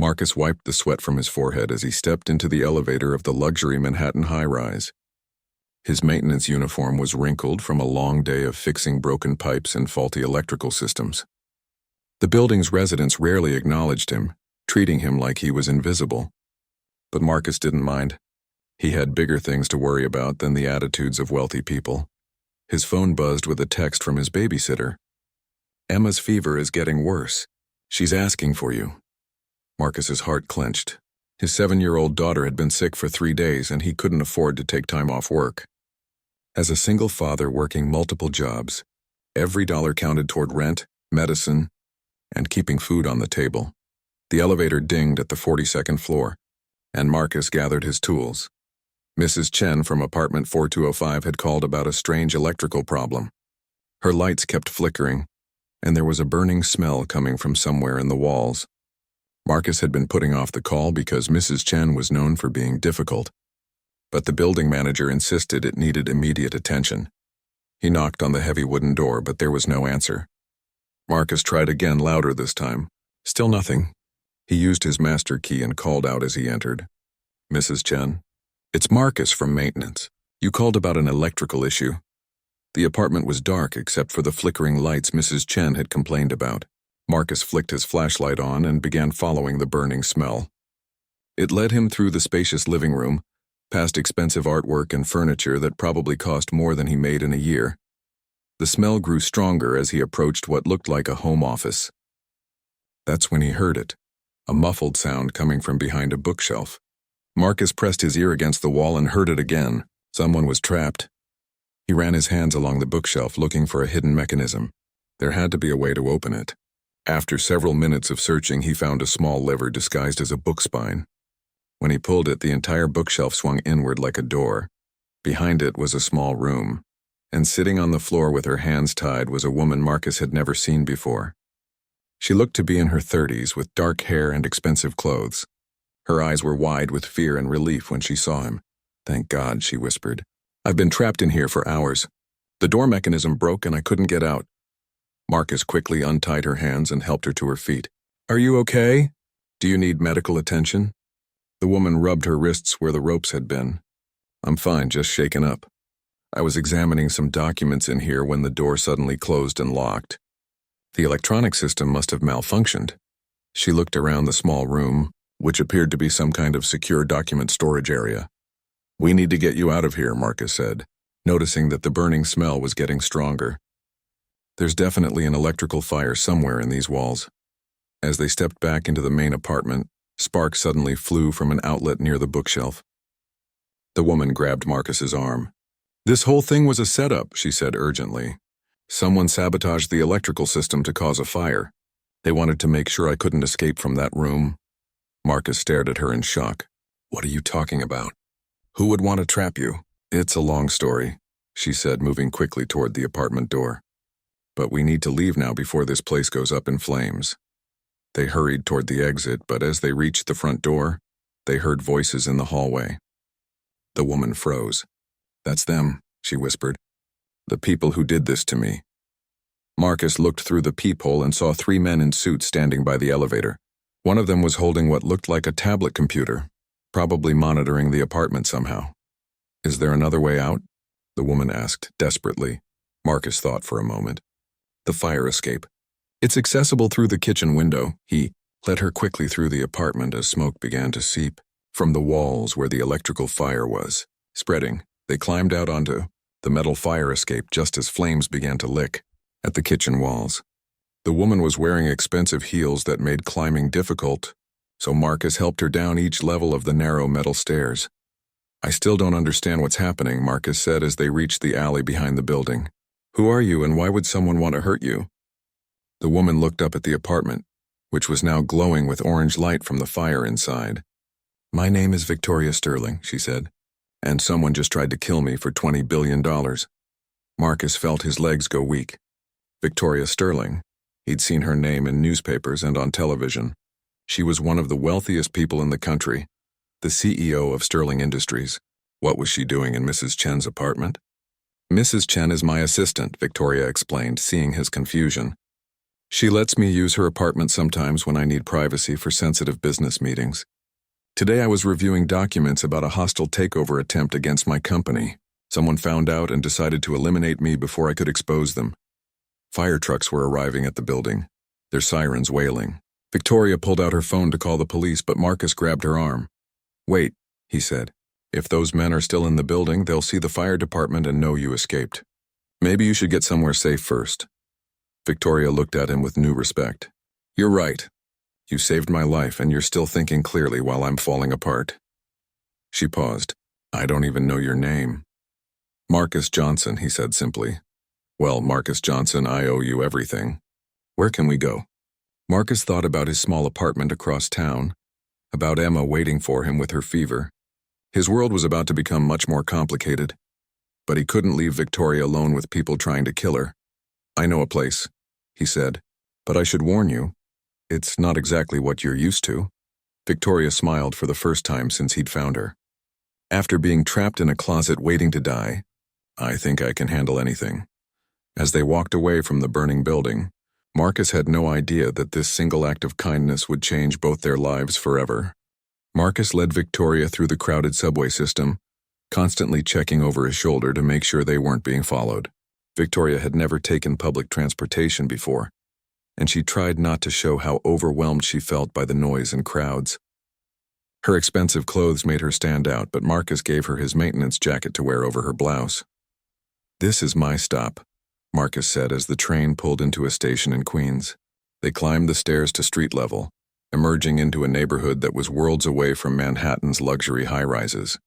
Marcus wiped the sweat from his forehead as he stepped into the elevator of the luxury Manhattan high-rise. His maintenance uniform was wrinkled from a long day of fixing broken pipes and faulty electrical systems. The building's residents rarely acknowledged him, treating him like he was invisible. But Marcus didn't mind. He had bigger things to worry about than the attitudes of wealthy people. His phone buzzed with a text from his babysitter. "Emma's fever is getting worse. She's asking for you." Marcus's heart clenched. His 7-year-old daughter had been sick for 3 days and he couldn't afford to take time off work. As a single father working multiple jobs, every dollar counted toward rent, medicine, and keeping food on the table. The elevator dinged at the 42nd floor, and Marcus gathered his tools. Mrs. Chen from apartment 4205 had called about a strange electrical problem. Her lights kept flickering, and there was a burning smell coming from somewhere in the walls. Marcus had been putting off the call because Mrs. Chen was known for being difficult, but the building manager insisted it needed immediate attention. He knocked on the heavy wooden door, but there was no answer. Marcus tried again, louder this time. Still nothing. He used his master key and called out as he entered. "Mrs. Chen, it's Marcus from maintenance. You called about an electrical issue." The apartment was dark except for the flickering lights Mrs. Chen had complained about. Marcus flicked his flashlight on and began following the burning smell. It led him through the spacious living room, past expensive artwork and furniture that probably cost more than he made in a year. The smell grew stronger as he approached what looked like a home office. That's when he heard it, a muffled sound coming from behind a bookshelf. Marcus pressed his ear against the wall and heard it again. Someone was trapped. He ran his hands along the bookshelf looking for a hidden mechanism. There had to be a way to open it. After several minutes of searching, he found a small lever disguised as a book spine. When he pulled it, the entire bookshelf swung inward like a door. Behind it was a small room, and sitting on the floor with her hands tied was a woman Marcus had never seen before. She looked to be in her 30s with dark hair and expensive clothes. Her eyes were wide with fear and relief when she saw him. "Thank God," she whispered. "I've been trapped in here for hours. The door mechanism broke and I couldn't get out." Marcus quickly untied her hands and helped her to her feet. "Are you okay? Do you need medical attention?" The woman rubbed her wrists where the ropes had been. "I'm fine, just shaken up. I was examining some documents in here when the door suddenly closed and locked. The electronic system must have malfunctioned." She looked around the small room, which appeared to be some kind of secure document storage area. "We need to get you out of here," Marcus said, noticing that the burning smell was getting stronger. "There's definitely an electrical fire somewhere in these walls." As they stepped back into the main apartment, sparks suddenly flew from an outlet near the bookshelf. The woman grabbed Marcus's arm. "This whole thing was a setup," she said urgently. "Someone sabotaged the electrical system to cause a fire. They wanted to make sure I couldn't escape from that room." Marcus stared at her in shock. "What are you talking about? Who would want to trap you?" "It's a long story," she said, moving quickly toward the apartment door. "But we need to leave now before this place goes up in flames." They hurried toward the exit, but as they reached the front door, they heard voices in the hallway. The woman froze. "That's them," she whispered. "The people who did this to me." Marcus looked through the peephole and saw 3 men in suits standing by the elevator. One of them was holding what looked like a tablet computer, probably monitoring the apartment somehow. "Is there another way out?" the woman asked desperately. Marcus thought for a moment. "The fire escape. It's accessible through the kitchen window." He led her quickly through the apartment as smoke began to seep from the walls where the electrical fire was. Spreading, they climbed out onto the metal fire escape just as flames began to lick at the kitchen walls. The woman was wearing expensive heels that made climbing difficult, so Marcus helped her down each level of the narrow metal stairs. "I still don't understand what's happening," Marcus said as they reached the alley behind the building. "Who are you and why would someone want to hurt you?" The woman looked up at the apartment, which was now glowing with orange light from the fire inside. "My name is Victoria Sterling," she said, "and someone just tried to kill me for $20 billion. Marcus felt his legs go weak. Victoria Sterling. He'd seen her name in newspapers and on television. She was one of the wealthiest people in the country, the CEO of Sterling Industries. What was she doing in Mrs. Chen's apartment? "Mrs. Chen is my assistant," Victoria explained, seeing his confusion. She lets me use her apartment sometimes when I need privacy for sensitive business meetings. Today I was reviewing documents about a hostile takeover attempt against my company. Someone found out and decided to eliminate me before I could expose them. Fire trucks were arriving at the building, their sirens wailing. Victoria pulled out her phone to call the police, but Marcus grabbed her arm. "Wait," he said. "If those men are still in the building, they'll see the fire department and know you escaped. Maybe you should get somewhere safe first." Victoria looked at him with new respect. "You're right. You saved my life and you're still thinking clearly while I'm falling apart." She paused. "I don't even know your name." "Marcus Johnson," he said simply. "Well, Marcus Johnson, I owe you everything. Where can we go?" Marcus thought about his small apartment across town, about Emma waiting for him with her fever. His world was about to become much more complicated, but he couldn't leave Victoria alone with people trying to kill her. "I know a place," he said, "but I should warn you, it's not exactly what you're used to." Victoria smiled for the first time since he'd found her. "After being trapped in a closet waiting to die, I think I can handle anything." As they walked away from the burning building, Marcus had no idea that this single act of kindness would change both their lives forever. Marcus led Victoria through the crowded subway system, constantly checking over his shoulder to make sure they weren't being followed. Victoria had never taken public transportation before, and she tried not to show how overwhelmed she felt by the noise and crowds. Her expensive clothes made her stand out, but Marcus gave her his maintenance jacket to wear over her blouse. "This is my stop," Marcus said as the train pulled into a station in Queens. They climbed the stairs to street level, emerging into a neighborhood that was worlds away from Manhattan's luxury high-rises.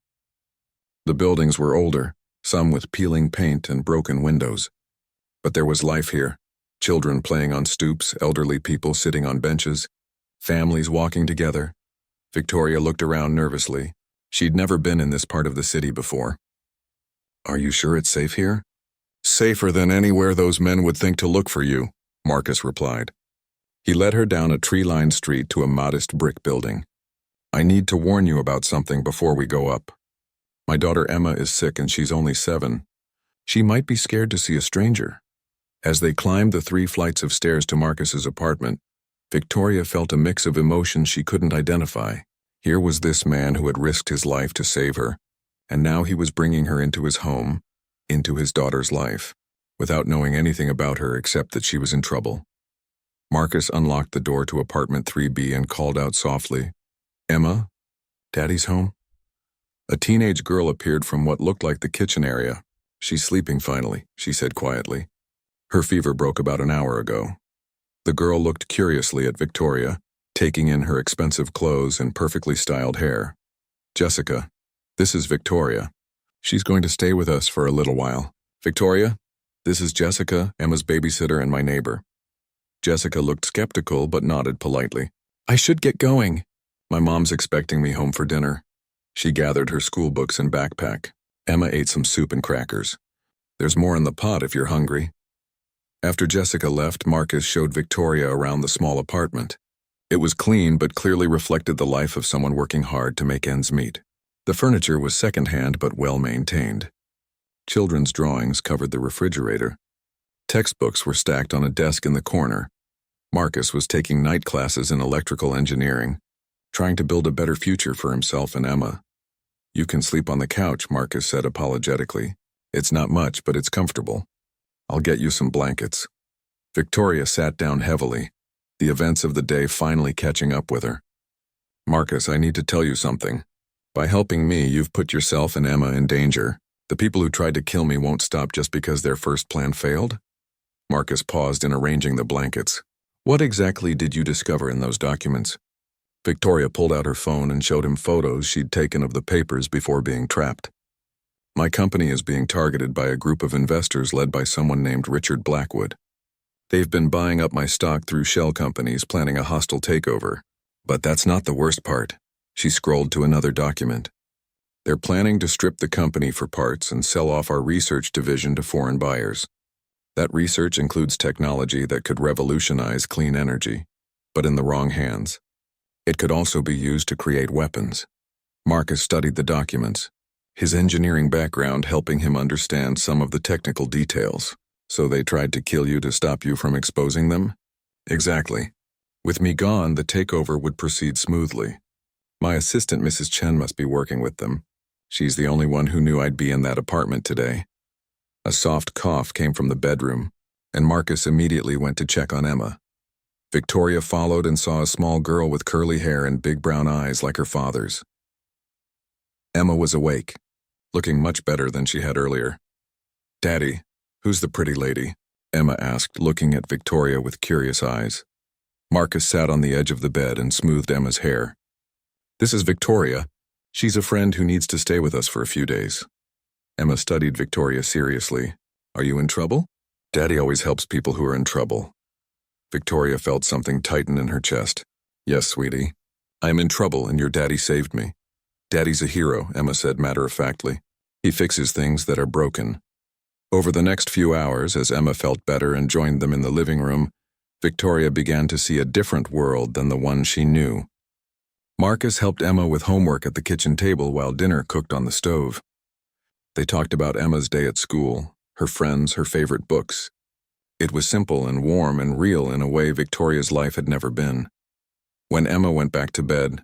The buildings were older, some with peeling paint and broken windows. But there was life here. Children playing on stoops, elderly people sitting on benches, families walking together. Victoria looked around nervously. She'd never been in this part of the city before. "Are you sure it's safe here?" "Safer than anywhere those men would think to look for you," Marcus replied. He led her down a tree-lined street to a modest brick building. "I need to warn you about something before we go up. My daughter Emma is sick and she's only 7. She might be scared to see a stranger." As they climbed the 3 flights of stairs to Marcus's apartment, Victoria felt a mix of emotions she couldn't identify. Here was this man who had risked his life to save her, and now he was bringing her into his home, into his daughter's life, without knowing anything about her except that she was in trouble. Marcus unlocked the door to apartment 3B and called out softly, "Emma, Daddy's home?" A teenage girl appeared from what looked like the kitchen area. "She's sleeping finally," she said quietly. "Her fever broke about an hour ago." The girl looked curiously at Victoria, taking in her expensive clothes and perfectly styled hair. "Jessica, this is Victoria. She's going to stay with us for a little while. Victoria, this is Jessica, Emma's babysitter and my neighbor." Jessica looked skeptical but nodded politely. "I should get going. My mom's expecting me home for dinner." She gathered her school books and backpack. Emma ate some soup and crackers. "There's more in the pot if you're hungry." After Jessica left, Marcus showed Victoria around the small apartment. It was clean but clearly reflected the life of someone working hard to make ends meet. The furniture was secondhand but well-maintained. Children's drawings covered the refrigerator. Textbooks were stacked on a desk in the corner. Marcus was taking night classes in electrical engineering, trying to build a better future for himself and Emma. "You can sleep on the couch," Marcus said apologetically. "It's not much, but it's comfortable. I'll get you some blankets." Victoria sat down heavily, the events of the day finally catching up with her. "Marcus, I need to tell you something. By helping me, you've put yourself and Emma in danger. The people who tried to kill me won't stop just because their first plan failed?" Marcus paused in arranging the blankets. "What exactly did you discover in those documents?" Victoria pulled out her phone and showed him photos she'd taken of the papers before being trapped. "My company is being targeted by a group of investors led by someone named Richard Blackwood. They've been buying up my stock through shell companies planning a hostile takeover. But that's not the worst part." She scrolled to another document. "They're planning to strip the company for parts and sell off our research division to foreign buyers. That research includes technology that could revolutionize clean energy, but in the wrong hands. It could also be used to create weapons." Marcus studied the documents, his engineering background helping him understand some of the technical details. "So they tried to kill you to stop you from exposing them?" Exactly. With me gone, the takeover would proceed smoothly. My assistant, Mrs. Chen, must be working with them. She's the only one who knew I'd be in that apartment today. A soft cough came from the bedroom, and Marcus immediately went to check on Emma. Victoria followed and saw a small girl with curly hair and big brown eyes like her father's. Emma was awake, looking much better than she had earlier. "Daddy, who's the pretty lady?" Emma asked, looking at Victoria with curious eyes. Marcus sat on the edge of the bed and smoothed Emma's hair. "This is Victoria. She's a friend who needs to stay with us for a few days." Emma studied Victoria seriously. "Are you in trouble?" "Daddy always helps people who are in trouble." Victoria felt something tighten in her chest. "Yes, sweetie. I'm in trouble and your daddy saved me." "Daddy's a hero," Emma said matter-of-factly. "He fixes things that are broken." Over the next few hours, as Emma felt better and joined them in the living room, Victoria began to see a different world than the one she knew. Marcus helped Emma with homework at the kitchen table while dinner cooked on the stove. They talked about Emma's day at school, her friends, her favorite books. It was simple and warm and real in a way Victoria's life had never been. When Emma went back to bed,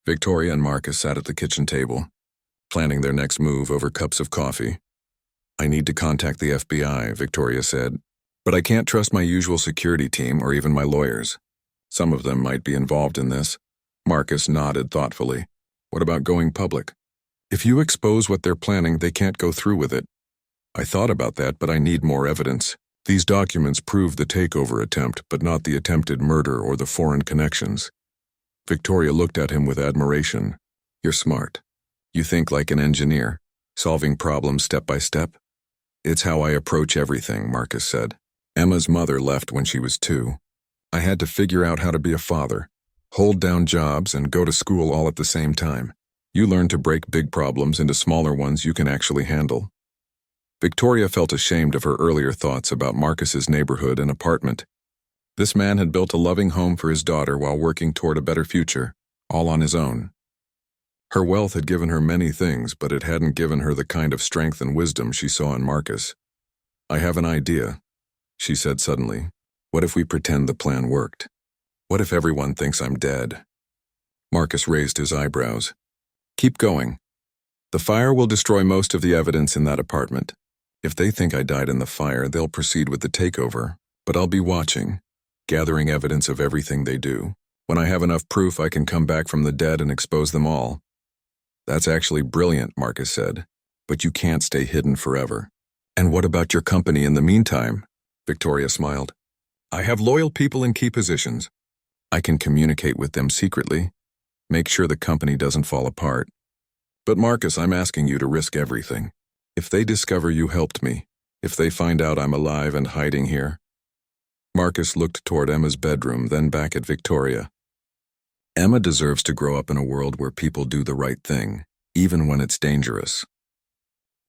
Victoria and Marcus sat at the kitchen table, planning their next move over cups of coffee. "I need to contact the FBI," Victoria said, "but I can't trust my usual security team or even my lawyers. Some of them might be involved in this." Marcus nodded thoughtfully. "What about going public? If you expose what they're planning, they can't go through with it." "I thought about that, but I need more evidence. These documents prove the takeover attempt, but not the attempted murder or the foreign connections." Victoria looked at him with admiration. "You're smart. You think like an engineer, solving problems step by step." "It's how I approach everything," Marcus said. "Emma's mother left when she was 2. I had to figure out how to be a father, hold down jobs, and go to school all at the same time. You learn to break big problems into smaller ones you can actually handle." Victoria felt ashamed of her earlier thoughts about Marcus's neighborhood and apartment. This man had built a loving home for his daughter while working toward a better future, all on his own. Her wealth had given her many things, but it hadn't given her the kind of strength and wisdom she saw in Marcus. "I have an idea," she said suddenly. "What if we pretend the plan worked? What if everyone thinks I'm dead?" Marcus raised his eyebrows. "Keep going. The fire will destroy most of the evidence in that apartment. If they think I died in the fire, they'll proceed with the takeover, but I'll be watching, gathering evidence of everything they do. When I have enough proof, I can come back from the dead and expose them all." "That's actually brilliant," Marcus said, "but you can't stay hidden forever." "And what about your company in the meantime?" Victoria smiled. "I have loyal people in key positions. I can communicate with them secretly, make sure the company doesn't fall apart. But Marcus, I'm asking you to risk everything. If they discover you helped me, if they find out I'm alive and hiding here." Marcus looked toward Emma's bedroom, then back at Victoria. "Emma deserves to grow up in a world where people do the right thing, even when it's dangerous.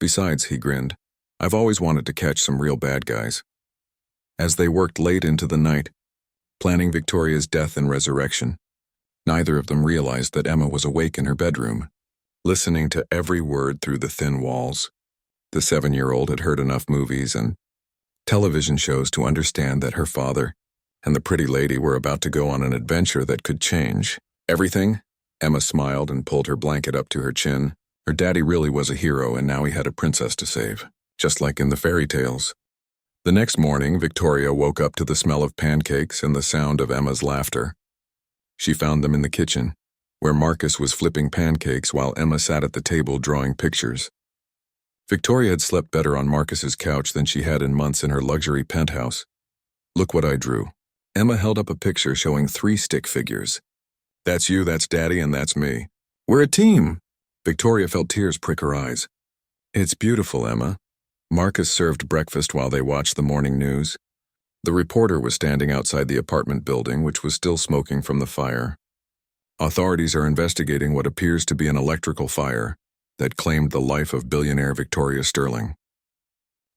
Besides," he grinned, "I've always wanted to catch some real bad guys." As they worked late into the night, planning Victoria's death and resurrection, neither of them realized that Emma was awake in her bedroom, listening to every word through the thin walls. The 7-year-old had heard enough movies and television shows to understand that her father and the pretty lady were about to go on an adventure that could change everything. Emma smiled and pulled her blanket up to her chin. Her daddy really was a hero, and now he had a princess to save, just like in the fairy tales. The next morning, Victoria woke up to the smell of pancakes and the sound of Emma's laughter. She found them in the kitchen, where Marcus was flipping pancakes while Emma sat at the table drawing pictures. Victoria had slept better on Marcus's couch than she had in months in her luxury penthouse. "Look what I drew." Emma held up a picture showing 3 stick figures. "That's you, that's Daddy, and that's me. We're a team." Victoria felt tears prick her eyes. "It's beautiful, Emma." Marcus served breakfast while they watched the morning news. The reporter was standing outside the apartment building, which was still smoking from the fire. "Authorities are investigating what appears to be an electrical fire that claimed the life of billionaire Victoria Sterling.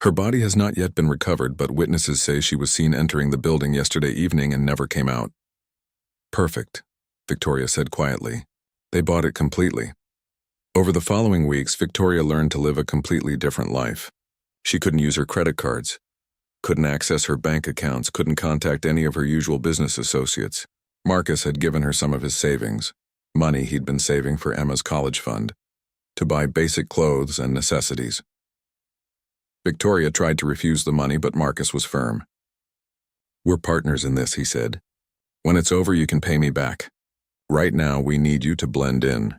Her body has not yet been recovered, but witnesses say she was seen entering the building yesterday evening and never came out." "Perfect," Victoria said quietly. "They bought it completely." Over the following weeks, Victoria learned to live a completely different life. She couldn't use her credit cards. couldn't access her bank accounts, couldn't contact any of her usual business associates. Marcus had given her some of his savings, money he'd been saving for Emma's college fund, to buy basic clothes and necessities. Victoria tried to refuse the money, but Marcus was firm. "We're partners in this," he said. "When it's over, you can pay me back. Right now, we need you to blend in."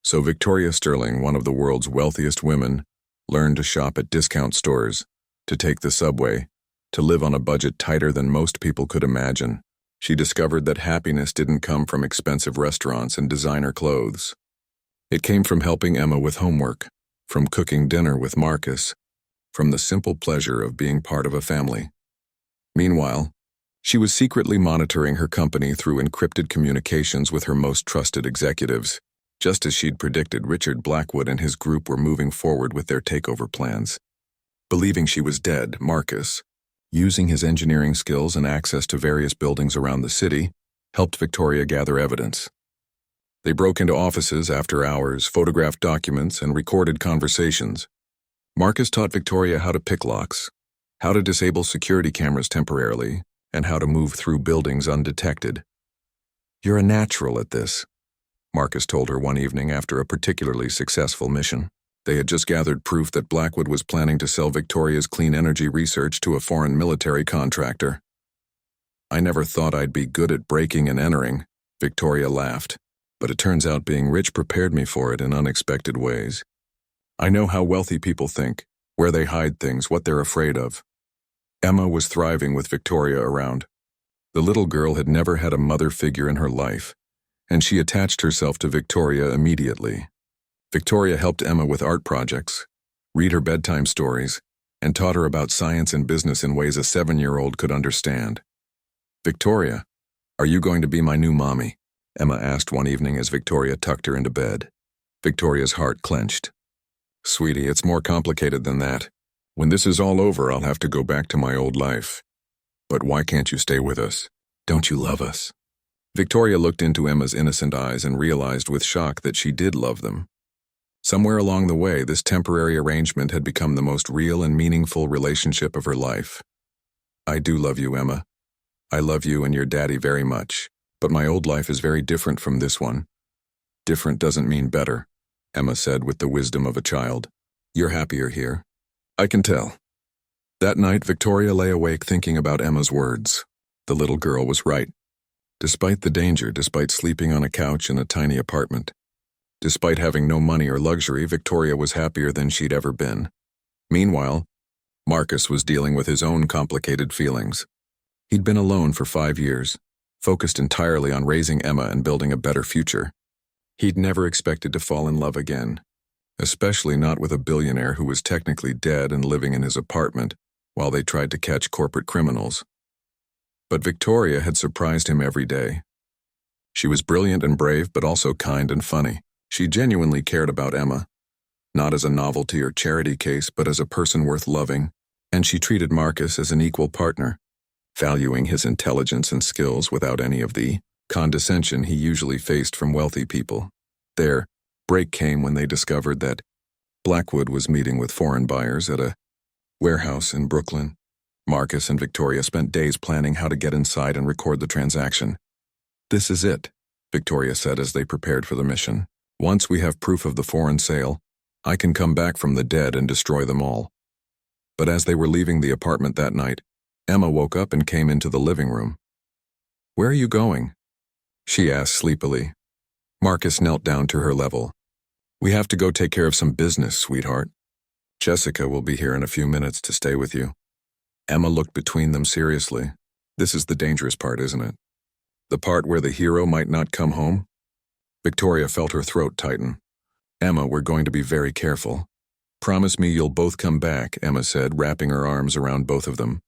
So Victoria Sterling, one of the world's wealthiest women, learned to shop at discount stores, to take the subway, to live on a budget tighter than most people could imagine. She discovered that happiness didn't come from expensive restaurants and designer clothes. It came from helping Emma with homework, from cooking dinner with Marcus, from the simple pleasure of being part of a family. Meanwhile, she was secretly monitoring her company through encrypted communications with her most trusted executives. Just as she'd predicted, Richard Blackwood and his group were moving forward with their takeover plans. Believing she was dead, Marcus, using his engineering skills and access to various buildings around the city, helped Victoria gather evidence. They broke into offices after hours, photographed documents, and recorded conversations. Marcus taught Victoria how to pick locks, how to disable security cameras temporarily, and how to move through buildings undetected. "You're a natural at this," Marcus told her one evening after a particularly successful mission. They had just gathered proof that Blackwood was planning to sell Victoria's clean energy research to a foreign military contractor. "I never thought I'd be good at breaking and entering," Victoria laughed, "but it turns out being rich prepared me for it in unexpected ways. I know how wealthy people think, where they hide things, what they're afraid of." Emma was thriving with Victoria around. The little girl had never had a mother figure in her life, and she attached herself to Victoria immediately. Victoria helped Emma with art projects, read her bedtime stories, and taught her about science and business in ways a 7-year-old could understand. "Victoria, are you going to be my new mommy?" Emma asked one evening as Victoria tucked her into bed. Victoria's heart clenched. "Sweetie, it's more complicated than that. When this is all over, I'll have to go back to my old life. But why can't you stay with us? Don't you love us?" Victoria looked into Emma's innocent eyes and realized with shock that she did love them. Somewhere along the way, this temporary arrangement had become the most real and meaningful relationship of her life. "I do love you, Emma. I love you and your daddy very much, but my old life is very different from this one." "Different doesn't mean better," Emma said with the wisdom of a child. "You're happier here. I can tell." That night, Victoria lay awake thinking about Emma's words. The little girl was right. Despite the danger, despite sleeping on a couch in a tiny apartment, despite having no money or luxury, Victoria was happier than she'd ever been. Meanwhile, Marcus was dealing with his own complicated feelings. He'd been alone for 5 years, focused entirely on raising Emma and building a better future. He'd never expected to fall in love again, especially not with a billionaire who was technically dead and living in his apartment while they tried to catch corporate criminals. But Victoria had surprised him every day. She was brilliant and brave, but also kind and funny. She genuinely cared about Emma, not as a novelty or charity case, but as a person worth loving, and she treated Marcus as an equal partner, valuing his intelligence and skills without any of the condescension he usually faced from wealthy people. Their break came when they discovered that Blackwood was meeting with foreign buyers at a warehouse in Brooklyn. Marcus and Victoria spent days planning how to get inside and record the transaction. "This is it," Victoria said as they prepared for the mission. "Once we have proof of the foreign sale, I can come back from the dead and destroy them all." But as they were leaving the apartment that night, Emma woke up and came into the living room. "Where are you going?" she asked sleepily. Marcus knelt down to her level. "We have to go take care of some business, sweetheart. Jessica will be here in a few minutes to stay with you." Emma looked between them seriously. This is the dangerous part, isn't it? The part where the hero might not come home? Victoria felt her throat tighten. "Emma, we're going to be very careful. Promise me you'll both come back," Emma said, wrapping her arms around both of them.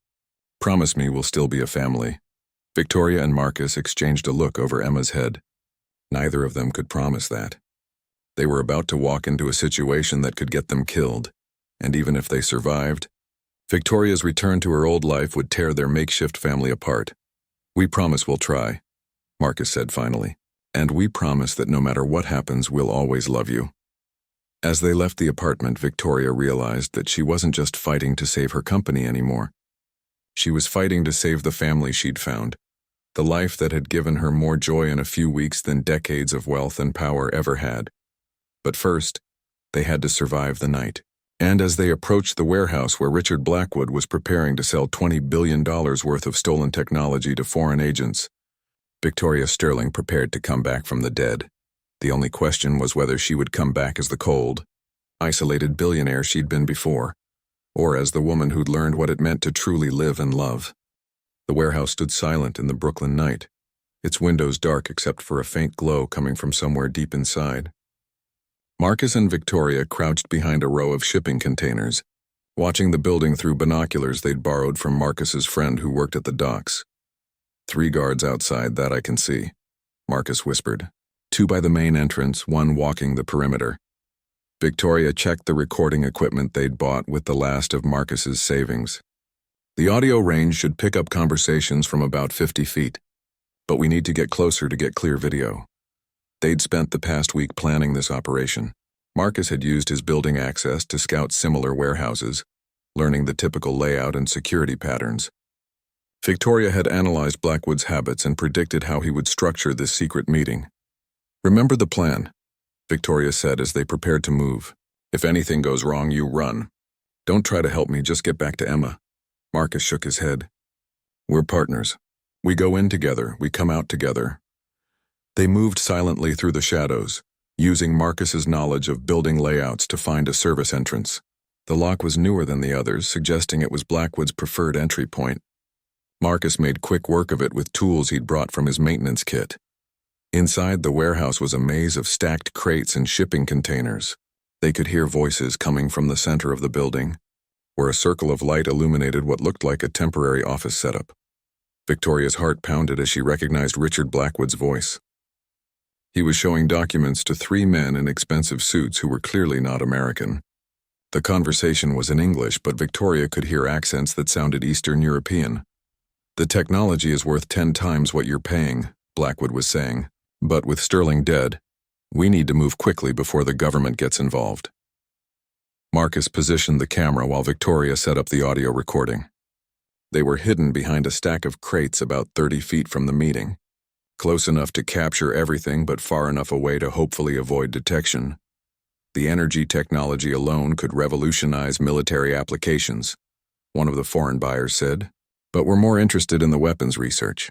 "Promise me we'll still be a family." Victoria and Marcus exchanged a look over Emma's head. Neither of them could promise that. They were about to walk into a situation that could get them killed, and even if they survived, Victoria's return to her old life would tear their makeshift family apart. "We promise we'll try," Marcus said finally. "And we promise that no matter what happens, we'll always love you." As they left the apartment, Victoria realized that she wasn't just fighting to save her company anymore. She was fighting to save the family she'd found, the life that had given her more joy in a few weeks than decades of wealth and power ever had. But first, they had to survive the night. And as they approached the warehouse where Richard Blackwood was preparing to sell $20 billion worth of stolen technology to foreign agents, Victoria Sterling prepared to come back from the dead. The only question was whether she would come back as the cold, isolated billionaire she'd been before, or as the woman who'd learned what it meant to truly live and love. The warehouse stood silent in the Brooklyn night, its windows dark except for a faint glow coming from somewhere deep inside. Marcus and Victoria crouched behind a row of shipping containers, watching the building through binoculars they'd borrowed from Marcus's friend who worked at the docks. 3 guards outside, that I can see, Marcus whispered. 2 by the main entrance, 1 walking the perimeter. Victoria checked the recording equipment they'd bought with the last of Marcus's savings. The audio range should pick up conversations from about 50 feet, but we need to get closer to get clear video. They'd spent the past week planning this operation. Marcus had used his building access to scout similar warehouses, learning the typical layout and security patterns. Victoria had analyzed Blackwood's habits and predicted how he would structure this secret meeting. "Remember the plan," Victoria said as they prepared to move. "If anything goes wrong, you run. Don't try to help me, just get back to Emma." Marcus shook his head. "We're partners. We go in together, we come out together." They moved silently through the shadows, using Marcus's knowledge of building layouts to find a service entrance. The lock was newer than the others, suggesting it was Blackwood's preferred entry point. Marcus made quick work of it with tools he'd brought from his maintenance kit. Inside the warehouse was a maze of stacked crates and shipping containers. They could hear voices coming from the center of the building, where a circle of light illuminated what looked like a temporary office setup. Victoria's heart pounded as she recognized Richard Blackwood's voice. He was showing documents to 3 men in expensive suits who were clearly not American. The conversation was in English, but Victoria could hear accents that sounded Eastern European. "The technology is worth 10 times what you're paying," Blackwood was saying. "But with Sterling dead, we need to move quickly before the government gets involved." Marcus positioned the camera while Victoria set up the audio recording. They were hidden behind a stack of crates about 30 feet from the meeting, close enough to capture everything but far enough away to hopefully avoid detection. The energy technology alone could revolutionize military applications, one of the foreign buyers said. "But we're more interested in the weapons research."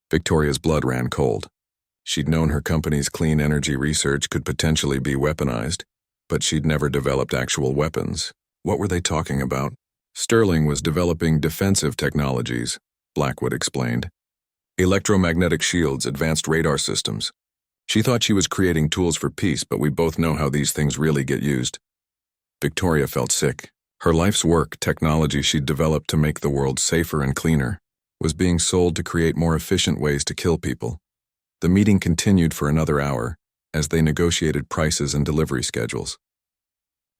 Victoria's blood ran cold. She'd known her company's clean energy research could potentially be weaponized, but she'd never developed actual weapons. What were they talking about? "Sterling was developing defensive technologies," Blackwood explained. "Electromagnetic shields, advanced radar systems. She thought she was creating tools for peace, but we both know how these things really get used." Victoria felt sick. Her life's work, technology she'd developed to make the world safer and cleaner, was being sold to create more efficient ways to kill people. The meeting continued for another hour as they negotiated prices and delivery schedules.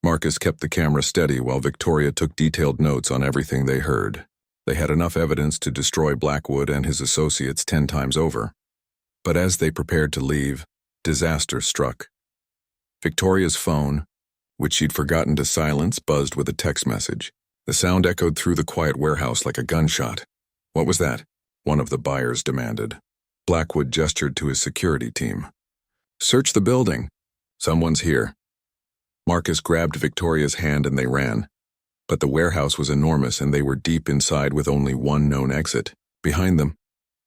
Marcus kept the camera steady while Victoria took detailed notes on everything they heard. They had enough evidence to destroy Blackwood and his associates 10 times over. But as they prepared to leave, disaster struck. Victoria's phone, which she'd forgotten to silence, buzzed with a text message. The sound echoed through the quiet warehouse like a gunshot. "What was that?" one of the buyers demanded. Blackwood gestured to his security team. "Search the building. Someone's here." Marcus grabbed Victoria's hand and they ran. But the warehouse was enormous and they were deep inside with only one known exit. Behind them,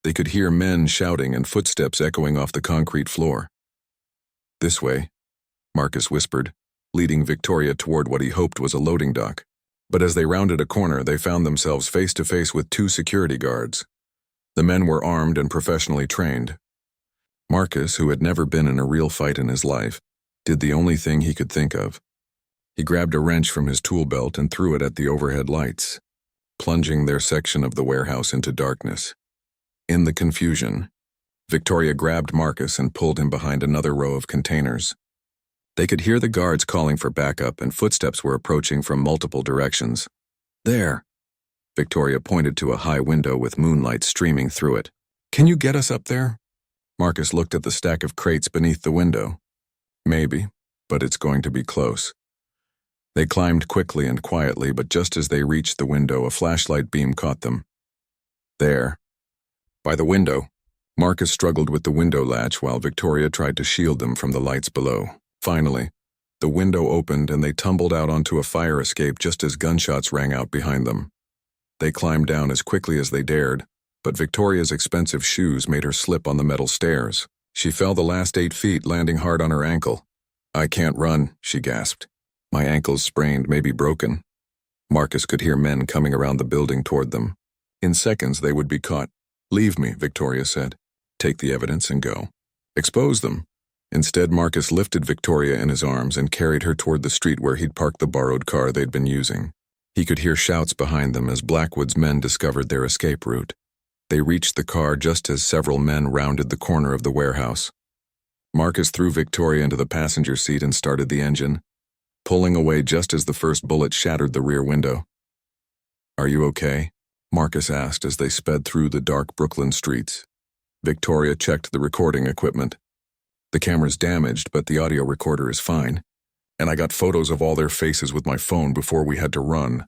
they could hear men shouting and footsteps echoing off the concrete floor. "This way," Marcus whispered, leading Victoria toward what he hoped was a loading dock. But as they rounded a corner, they found themselves face to face with 2 security guards. The men were armed and professionally trained. Marcus, who had never been in a real fight in his life, did the only thing he could think of. He grabbed a wrench from his tool belt and threw it at the overhead lights, plunging their section of the warehouse into darkness. In the confusion, Victoria grabbed Marcus and pulled him behind another row of containers. They could hear the guards calling for backup and footsteps were approaching from multiple directions. "There," Victoria pointed to a high window with moonlight streaming through it. "Can you get us up there?" Marcus looked at the stack of crates beneath the window. "Maybe, but it's going to be close." They climbed quickly and quietly, but just as they reached the window, a flashlight beam caught them. There. By the window. Marcus struggled with the window latch while Victoria tried to shield them from the lights below. Finally, the window opened and they tumbled out onto a fire escape just as gunshots rang out behind them. They climbed down as quickly as they dared, but Victoria's expensive shoes made her slip on the metal stairs. She fell the last 8 feet, landing hard on her ankle. "I can't run," she gasped. "My ankle's sprained, maybe broken." Marcus could hear men coming around the building toward them. In seconds, they would be caught. "Leave me," Victoria said. "Take the evidence and go. Expose them." Instead, Marcus lifted Victoria in his arms and carried her toward the street where he'd parked the borrowed car they'd been using. He could hear shouts behind them as Blackwood's men discovered their escape route. They reached the car just as several men rounded the corner of the warehouse. Marcus threw Victoria into the passenger seat and started the engine, pulling away just as the first bullet shattered the rear window. "Are you okay?" Marcus asked as they sped through the dark Brooklyn streets. Victoria checked the recording equipment. "The camera's damaged, but the audio recorder is fine. And I got photos of all their faces with my phone before we had to run."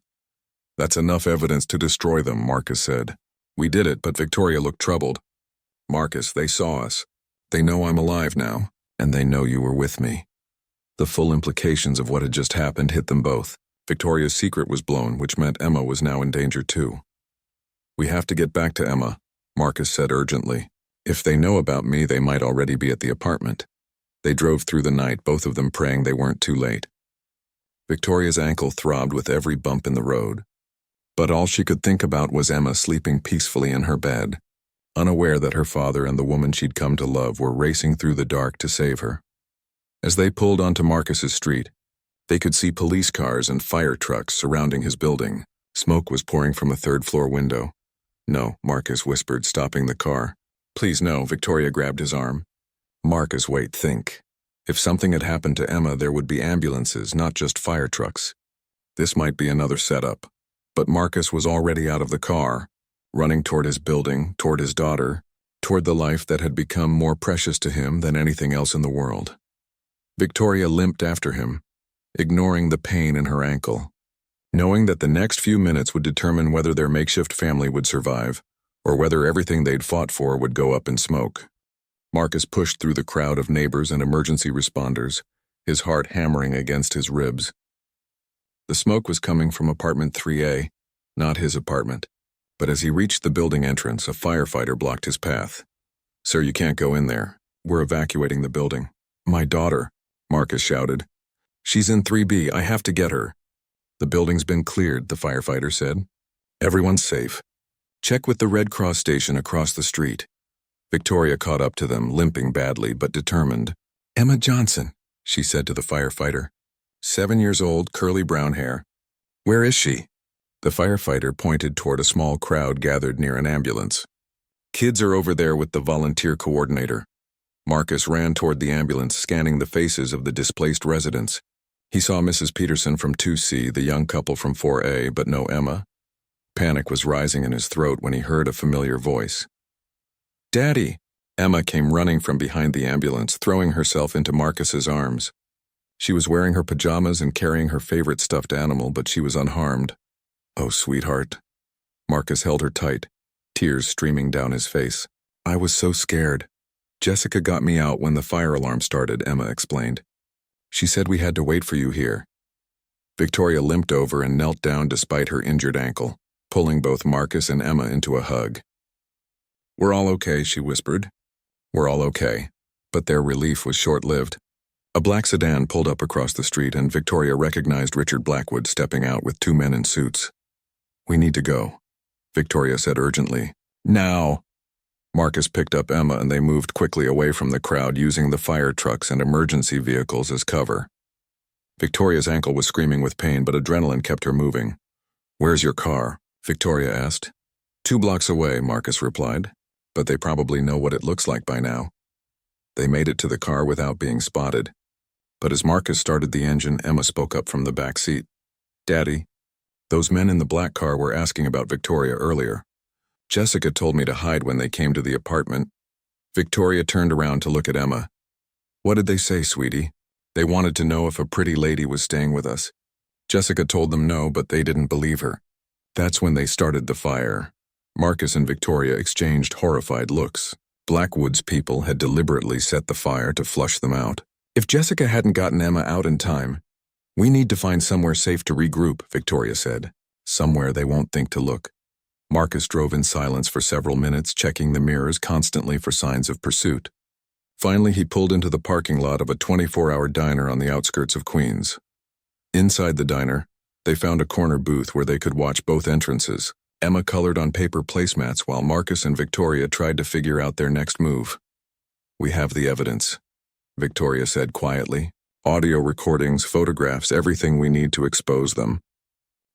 "That's enough evidence to destroy them," Marcus said. "We did it, but Victoria looked troubled." "Marcus, they saw us. They know I'm alive now, and they know you were with me." The full implications of what had just happened hit them both. Victoria's secret was blown, which meant Emma was now in danger too. "We have to get back to Emma," Marcus said urgently. "If they know about me, they might already be at the apartment." They drove through the night, both of them praying they weren't too late. Victoria's ankle throbbed with every bump in the road. But all she could think about was Emma sleeping peacefully in her bed, unaware that her father and the woman she'd come to love were racing through the dark to save her. As they pulled onto Marcus's street, they could see police cars and fire trucks surrounding his building. Smoke was pouring from a third-floor window. "No," Marcus whispered, stopping the car. "Please no," Victoria grabbed his arm. "Marcus, wait, think. If something had happened to Emma, there would be ambulances, not just fire trucks. This might be another setup." But Marcus was already out of the car, running toward his building, toward his daughter, toward the life that had become more precious to him than anything else in the world. Victoria limped after him, ignoring the pain in her ankle, knowing that the next few minutes would determine whether their makeshift family would survive, or whether everything they'd fought for would go up in smoke. Marcus pushed through the crowd of neighbors and emergency responders, his heart hammering against his ribs. The smoke was coming from apartment 3A, not his apartment, but as he reached the building entrance, a firefighter blocked his path. "Sir, you can't go in there. We're evacuating the building." "My daughter," Marcus shouted. "She's in 3B. I have to get her." "The building's been cleared," the firefighter said. "Everyone's safe. Check with the Red Cross station across the street." Victoria caught up to them, limping badly but determined. "Emma Johnson," she said to the firefighter. 7 years old, curly brown hair. "Where is she?" The firefighter pointed toward a small crowd gathered near an ambulance. "Kids are over there with the volunteer coordinator." Marcus ran toward the ambulance, scanning the faces of the displaced residents. He saw Mrs. Peterson from 2C, the young couple from 4A, but no Emma. Panic was rising in his throat when he heard a familiar voice. "Daddy!" Emma came running from behind the ambulance, throwing herself into Marcus's arms. She was wearing her pajamas and carrying her favorite stuffed animal, but she was unharmed. "Oh, sweetheart." Marcus held her tight, tears streaming down his face. "I was so scared. Jessica got me out when the fire alarm started," Emma explained. "She said we had to wait for you here." Victoria limped over and knelt down despite her injured ankle, pulling both Marcus and Emma into a hug. "We're all okay," she whispered. "We're all okay." But their relief was short-lived. A black sedan pulled up across the street and Victoria recognized Richard Blackwood stepping out with 2 men in suits. "We need to go," Victoria said urgently. "Now!" Marcus picked up Emma and they moved quickly away from the crowd using the fire trucks and emergency vehicles as cover. Victoria's ankle was screaming with pain, but adrenaline kept her moving. "Where's your car?" Victoria asked. 2 blocks away," Marcus replied. "But they probably know what it looks like by now." They made it to the car without being spotted. But as Marcus started the engine, Emma spoke up from the back seat. "Daddy, those men in the black car were asking about Victoria earlier. Jessica told me to hide when they came to the apartment." Victoria turned around to look at Emma. "What did they say, sweetie?" "They wanted to know if a pretty lady was staying with us. Jessica told them no, but they didn't believe her. That's when they started the fire." Marcus and Victoria exchanged horrified looks. Blackwood's people had deliberately set the fire to flush them out. If Jessica hadn't gotten Emma out in time, "We need to find somewhere safe to regroup," Victoria said. "Somewhere they won't think to look." Marcus drove in silence for several minutes, checking the mirrors constantly for signs of pursuit. Finally, he pulled into the parking lot of a 24-hour diner on the outskirts of Queens. Inside the diner, they found a corner booth where they could watch both entrances. Emma colored on paper placemats while Marcus and Victoria tried to figure out their next move. "We have the evidence," Victoria said quietly. "Audio recordings, photographs, everything we need to expose them.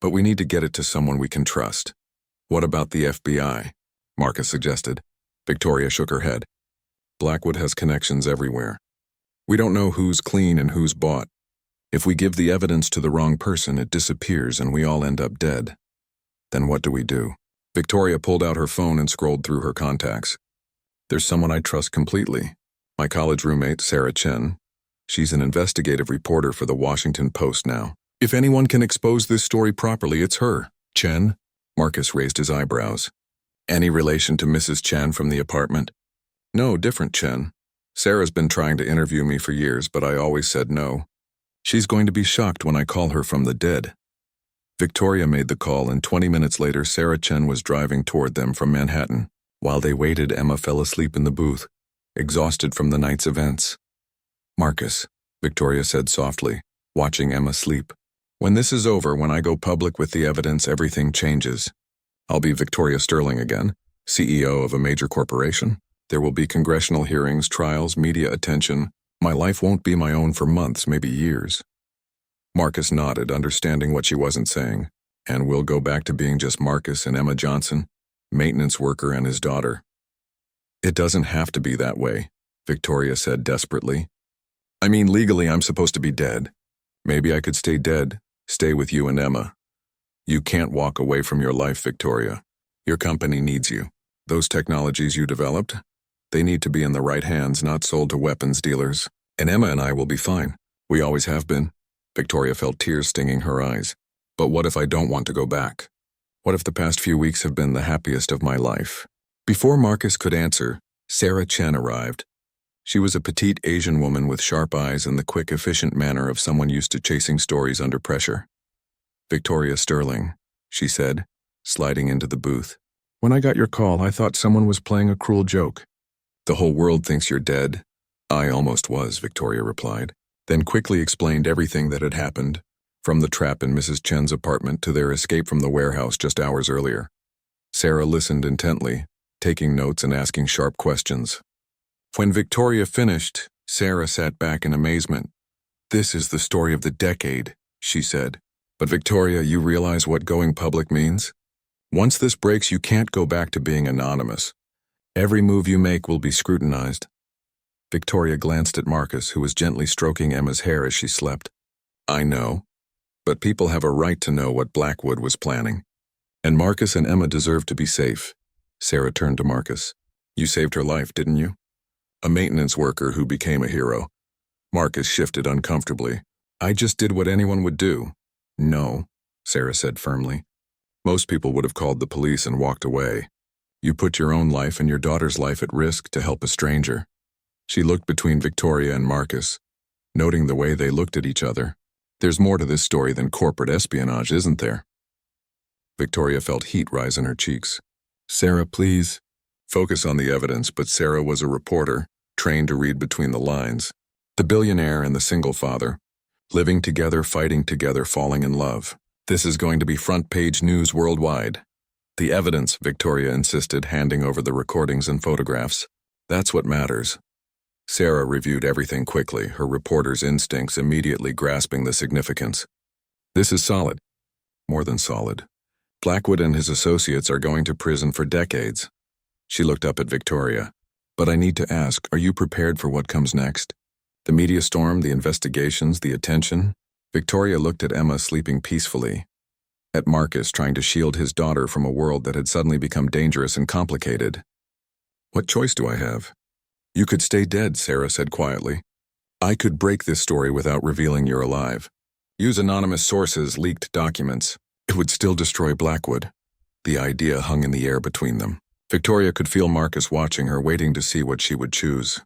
But we need to get it to someone we can trust." "What about the FBI?" Marcus suggested. Victoria shook her head. "Blackwood has connections everywhere. We don't know who's clean and who's bought. If we give the evidence to the wrong person, it disappears and we all end up dead. Then what do we do?" Victoria pulled out her phone and scrolled through her contacts. "There's someone I trust completely. My college roommate, Sarah Chen. She's an investigative reporter for the Washington Post now. If anyone can expose this story properly, it's her." "Chen?" Marcus raised his eyebrows. "Any relation to Mrs. Chen from the apartment?" "No, different Chen. Sarah's been trying to interview me for years, but I always said no. She's going to be shocked when I call her from the dead." Victoria made the call, and 20 minutes later, Sarah Chen was driving toward them from Manhattan. While they waited, Emma fell asleep in the booth, exhausted from the night's events. "Marcus," Victoria said softly, watching Emma sleep. "When this is over, when I go public with the evidence, everything changes. I'll be Victoria Sterling again, CEO of a major corporation. There will be congressional hearings, trials, media attention. My life won't be my own for months, maybe years." Marcus nodded, understanding what she wasn't saying. "And we'll go back to being just Marcus and Emma Johnson, maintenance worker and his daughter." "It doesn't have to be that way," Victoria said desperately. "I mean, legally I'm supposed to be dead. Maybe I could stay dead, stay with you and Emma. You can't walk away from your life, Victoria. Your company needs you. Those technologies you developed, they need to be in the right hands, not sold to weapons dealers. And Emma and I will be fine. We always have been." Victoria felt tears stinging her eyes. "But what if I don't want to go back? What if the past few weeks have been the happiest of my life?" Before Marcus could answer, Sarah Chen arrived. She was a petite Asian woman with sharp eyes and the quick, efficient manner of someone used to chasing stories under pressure. "Victoria Sterling," she said, sliding into the booth. "When I got your call, I thought someone was playing a cruel joke. The whole world thinks you're dead." "I almost was," Victoria replied, then quickly explained everything that had happened, from the trap in Mrs. Chen's apartment to their escape from the warehouse just hours earlier. Sarah listened intently, taking notes and asking sharp questions. When Victoria finished, Sarah sat back in amazement. "This is the story of the decade," she said. "But Victoria, you realize what going public means? Once this breaks, you can't go back to being anonymous. Every move you make will be scrutinized." Victoria glanced at Marcus, who was gently stroking Emma's hair as she slept. "I know, but people have a right to know what Blackwood was planning. And Marcus and Emma deserve to be safe." Sarah turned to Marcus. "You saved her life, didn't you? A maintenance worker who became a hero." Marcus shifted uncomfortably. "I just did what anyone would do." "No," Sarah said firmly. "Most people would have called the police and walked away. You put your own life and your daughter's life at risk to help a stranger." She looked between Victoria and Marcus, noting the way they looked at each other. "There's more to this story than corporate espionage, isn't there?" Victoria felt heat rise in her cheeks. "Sarah, please." Focus on the evidence, but Sarah was a reporter, trained to read between the lines. The billionaire and the single father, living together, fighting together, falling in love. This is going to be front-page news worldwide. "The evidence," Victoria insisted, handing over the recordings and photographs. "That's what matters." Sarah reviewed everything quickly, her reporter's instincts immediately grasping the significance. "This is solid. More than solid. Blackwood and his associates are going to prison for decades." She looked up at Victoria. "But I need to ask, are you prepared for what comes next? The media storm, the investigations, the attention?" Victoria looked at Emma sleeping peacefully, at Marcus trying to shield his daughter from a world that had suddenly become dangerous and complicated. "What choice do I have?" "You could stay dead," Sarah said quietly. "I could break this story without revealing you're alive. Use anonymous sources, leaked documents. It would still destroy Blackwood. The idea hung in the air between them. Victoria could feel Marcus watching her, waiting to see what she would choose.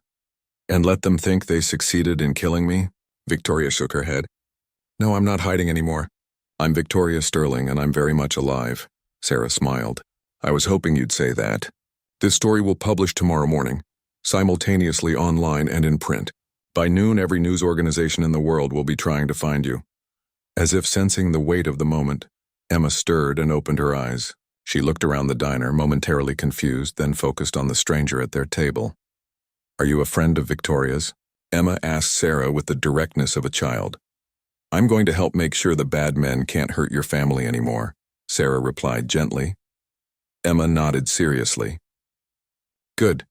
And let them think they succeeded in killing me? Victoria shook her head. No, I'm not hiding anymore. I'm Victoria Sterling, and I'm very much alive. Sarah smiled. I was hoping you'd say that. This story will publish tomorrow morning, simultaneously online and in print. By noon, every news organization in the world will be trying to find you. As if sensing the weight of the moment, Emma stirred and opened her eyes. She looked around the diner, momentarily confused, then focused on the stranger at their table. Are you a friend of Victoria's? Emma asked Sarah with the directness of a child. I'm going to help make sure the bad men can't hurt your family anymore, Sarah replied gently. Emma nodded seriously. Good.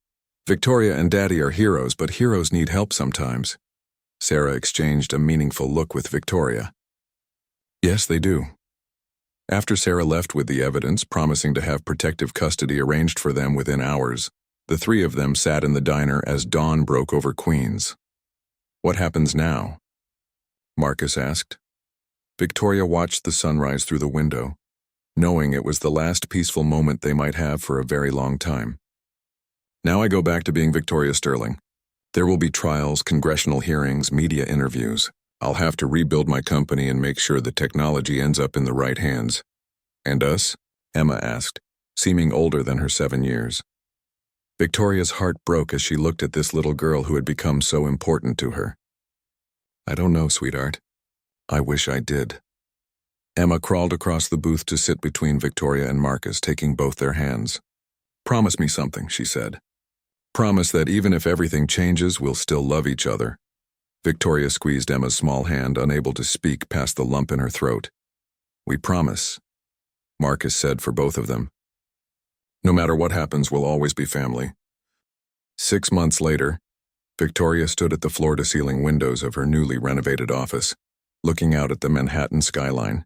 Victoria and Daddy are heroes, but heroes need help sometimes. Sarah exchanged a meaningful look with Victoria. Yes, they do. After Sarah left with the evidence, promising to have protective custody arranged for them within hours, the three of them sat in the diner as dawn broke over Queens. What happens now? Marcus asked. Victoria watched the sunrise through the window, knowing it was the last peaceful moment they might have for a very long time. Now I go back to being Victoria Sterling. There will be trials, congressional hearings, media interviews. I'll have to rebuild my company and make sure the technology ends up in the right hands. And us? Emma asked, seeming older than her 7 years. Victoria's heart broke as she looked at this little girl who had become so important to her. I don't know, sweetheart. I wish I did. Emma crawled across the booth to sit between Victoria and Marcus, taking both their hands. Promise me something, she said. Promise that even if everything changes, we'll still love each other. Victoria squeezed Emma's small hand, unable to speak past the lump in her throat. We promise, Marcus said for both of them. No matter what happens, we'll always be family. 6 months later, Victoria stood at the floor-to-ceiling windows of her newly renovated office, looking out at the Manhattan skyline.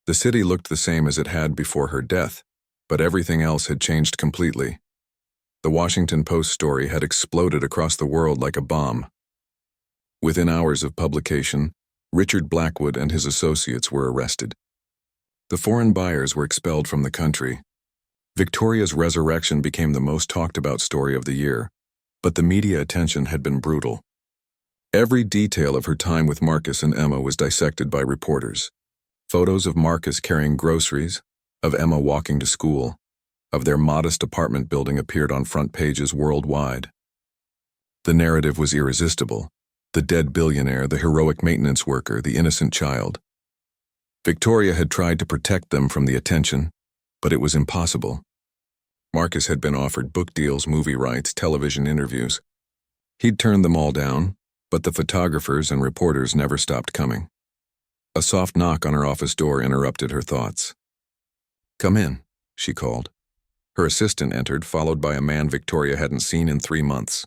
The city looked the same as it had before her death, but everything else had changed completely. The Washington Post story had exploded across the world like a bomb. Within hours of publication, Richard Blackwood and his associates were arrested. The foreign buyers were expelled from the country. Victoria's resurrection became the most talked-about story of the year, but the media attention had been brutal. Every detail of her time with Marcus and Emma was dissected by reporters. Photos of Marcus carrying groceries, of Emma walking to school, of their modest apartment building appeared on front pages worldwide. The narrative was irresistible. The dead billionaire, the heroic maintenance worker, the innocent child. Victoria had tried to protect them from the attention, but it was impossible. Marcus had been offered book deals, movie rights, television interviews. He'd turned them all down, but the photographers and reporters never stopped coming. A soft knock on her office door interrupted her thoughts. Come in, she called. Her assistant entered, followed by a man Victoria hadn't seen in 3 months.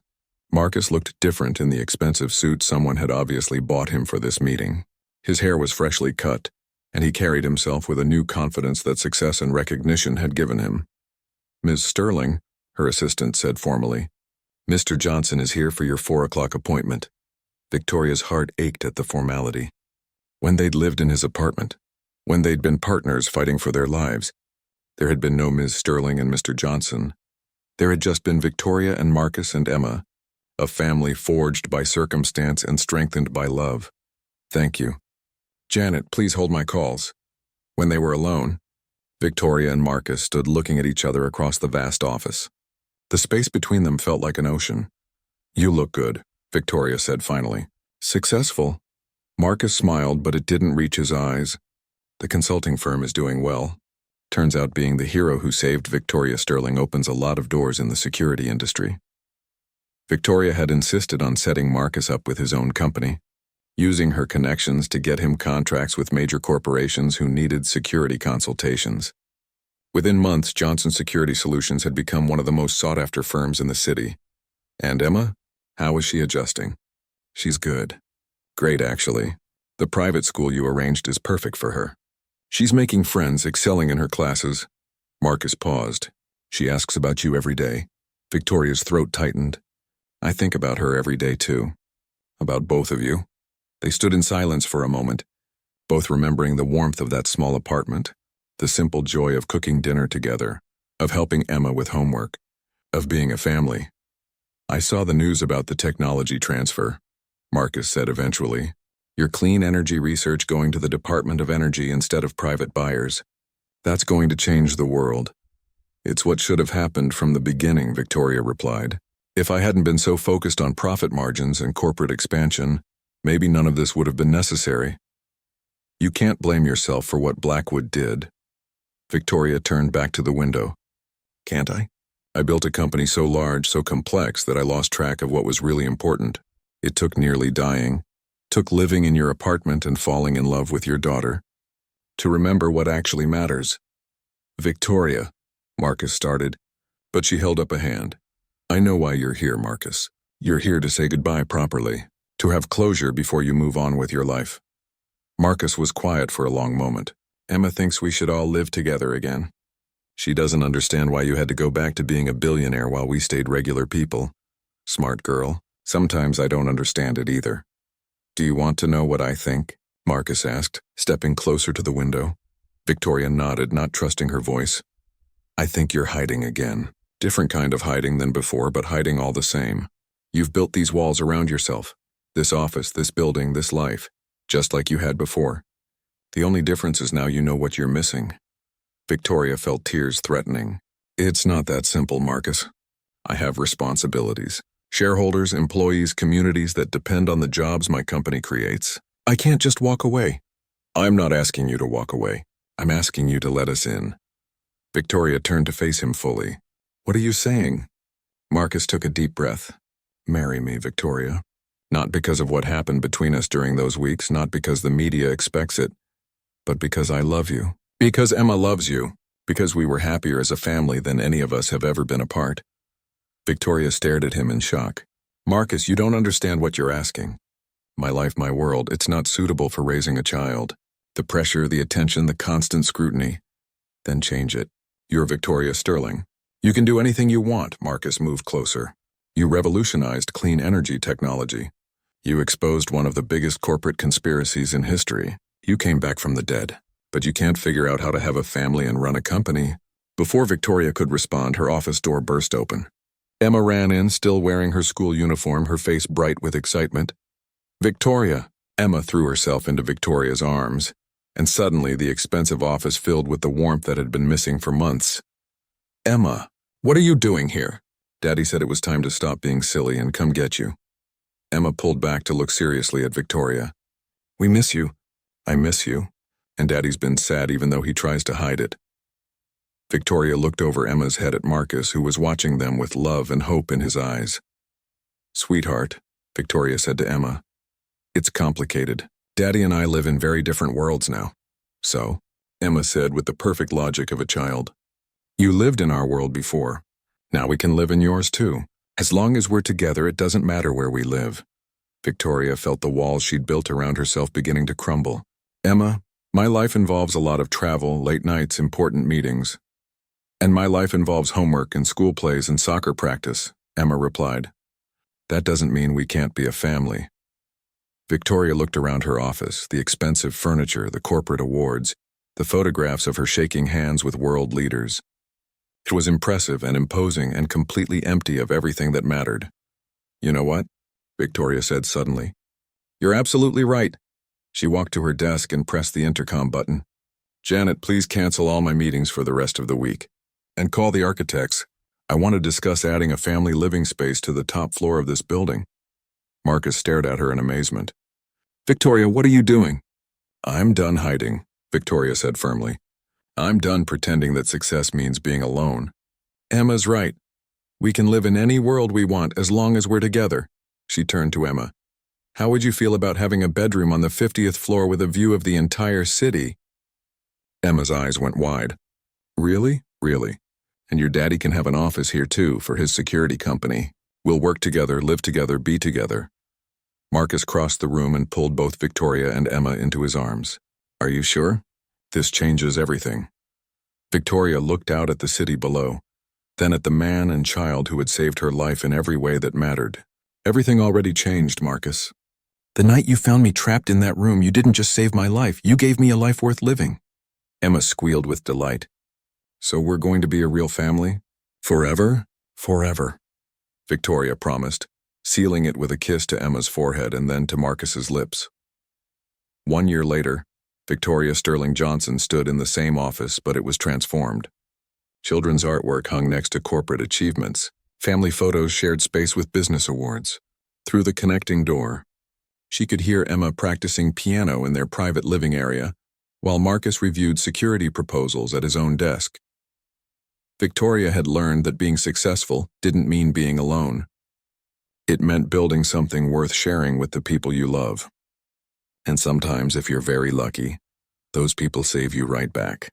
Marcus looked different in the expensive suit someone had obviously bought him for this meeting. His hair was freshly cut, and he carried himself with a new confidence that success and recognition had given him. Ms. Sterling, her assistant said formally, Mr. Johnson is here for your 4 o'clock appointment. Victoria's heart ached at the formality. When they'd lived in his apartment, when they'd been partners fighting for their lives, there had been no Ms. Sterling and Mr. Johnson. There had just been Victoria and Marcus and Emma, a family forged by circumstance and strengthened by love. Thank you. Janet, please hold my calls. When they were alone, Victoria and Marcus stood looking at each other across the vast office. The space between them felt like an ocean. You look good, Victoria said finally. Successful? Marcus smiled, but it didn't reach his eyes. The consulting firm is doing well. Turns out being the hero who saved Victoria Sterling opens a lot of doors in the security industry. Victoria had insisted on setting Marcus up with his own company, using her connections to get him contracts with major corporations who needed security consultations. Within months, Johnson Security Solutions had become one of the most sought-after firms in the city. And Emma? How is she adjusting? She's good. Great, actually. The private school you arranged is perfect for her. She's making friends, excelling in her classes. Marcus paused. She asks about you every day. Victoria's throat tightened. I think about her every day, too. About both of you. They stood in silence for a moment, both remembering the warmth of that small apartment, The simple joy of cooking dinner together, of helping Emma with homework, of being a family. I saw the news about the technology transfer, Marcus said eventually. Your clean energy research going to the Department of Energy instead of private buyers. That's going to change the world. It's what should have happened from the beginning, Victoria replied. If I hadn't been so focused on profit margins and corporate expansion, maybe none of this would have been necessary. You can't blame yourself for what Blackwood did. Victoria turned back to the window. Can't I? I built a company so large, so complex that I lost track of what was really important. It took nearly dying, took living in your apartment and falling in love with your daughter, to remember what actually matters. Victoria, Marcus started, but she held up a hand. I know why you're here, Marcus. You're here to say goodbye properly, to have closure before you move on with your life. Marcus was quiet for a long moment. Emma thinks we should all live together again. She doesn't understand why you had to go back to being a billionaire while we stayed regular people. Smart girl. Sometimes I don't understand it either. Do you want to know what I think? Marcus asked, stepping closer to the window. Victoria nodded, not trusting her voice. I think you're hiding again. Different kind of hiding than before, but hiding all the same. You've built these walls around yourself. This office, this building, this life. Just like you had before. The only difference is now you know what you're missing. Victoria felt tears threatening. It's not that simple, Marcus. I have responsibilities. Shareholders, employees, communities that depend on the jobs my company creates. I can't just walk away. I'm not asking you to walk away. I'm asking you to let us in. Victoria turned to face him fully. What are you saying? Marcus took a deep breath. Marry me, Victoria. Not because of what happened between us during those weeks, not because the media expects it, but because I love you. Because Emma loves you. Because we were happier as a family than any of us have ever been apart. Victoria stared at him in shock. Marcus, you don't understand what you're asking. My life, my world, it's not suitable for raising a child. The pressure, the attention, the constant scrutiny. Then change it. You're Victoria Sterling. You can do anything you want. Marcus moved closer. You revolutionized clean energy technology. You exposed one of the biggest corporate conspiracies in history. You came back from the dead. But you can't figure out how to have a family and run a company. Before Victoria could respond, her office door burst open. Emma ran in, still wearing her school uniform, her face bright with excitement. Victoria! Emma threw herself into Victoria's arms, and suddenly the expensive office filled with the warmth that had been missing for months. Emma, what are you doing here? Daddy said it was time to stop being silly and come get you. Emma pulled back to look seriously at Victoria. We miss you. I miss you. And Daddy's been sad even though he tries to hide it. Victoria looked over Emma's head at Marcus, who was watching them with love and hope in his eyes. Sweetheart, Victoria said to Emma, it's complicated. Daddy and I live in very different worlds now. So, Emma said with the perfect logic of a child. You lived in our world before. Now we can live in yours too. As long as we're together, it doesn't matter where we live. Victoria felt the walls she'd built around herself beginning to crumble. Emma, my life involves a lot of travel, late nights, important meetings. And my life involves homework and school plays and soccer practice, Emma replied. That doesn't mean we can't be a family. Victoria looked around her office, the expensive furniture, the corporate awards, the photographs of her shaking hands with world leaders. It was impressive and imposing and completely empty of everything that mattered. You know what? Victoria said suddenly. You're absolutely right. She walked to her desk and pressed the intercom button. Janet, please cancel all my meetings for the rest of the week. And call the architects. I want to discuss adding a family living space to the top floor of this building. Marcus stared at her in amazement. Victoria, what are you doing? I'm done hiding, Victoria said firmly. I'm done pretending that success means being alone. Emma's right. We can live in any world we want as long as we're together. She turned to Emma. How would you feel about having a bedroom on the 50th floor with a view of the entire city? Emma's eyes went wide. Really? Really? And your daddy can have an office here too for his security company. We'll work together, live together, be together. Marcus crossed the room and pulled both Victoria and Emma into his arms. Are you sure? This changes everything. Victoria looked out at the city below, then at the man and child who had saved her life in every way that mattered. Everything already changed, Marcus. The night you found me trapped in that room, you didn't just save my life, you gave me a life worth living. Emma squealed with delight. So we're going to be a real family? Forever? Forever, Victoria promised, sealing it with a kiss to Emma's forehead and then to Marcus's lips. 1 year later, Victoria Sterling Johnson stood in the same office, but it was transformed. Children's artwork hung next to corporate achievements. Family photos shared space with business awards. Through the connecting door, she could hear Emma practicing piano in their private living area, while Marcus reviewed security proposals at his own desk. Victoria had learned that being successful didn't mean being alone. It meant building something worth sharing with the people you love. And sometimes, if you're very lucky, those people save you right back.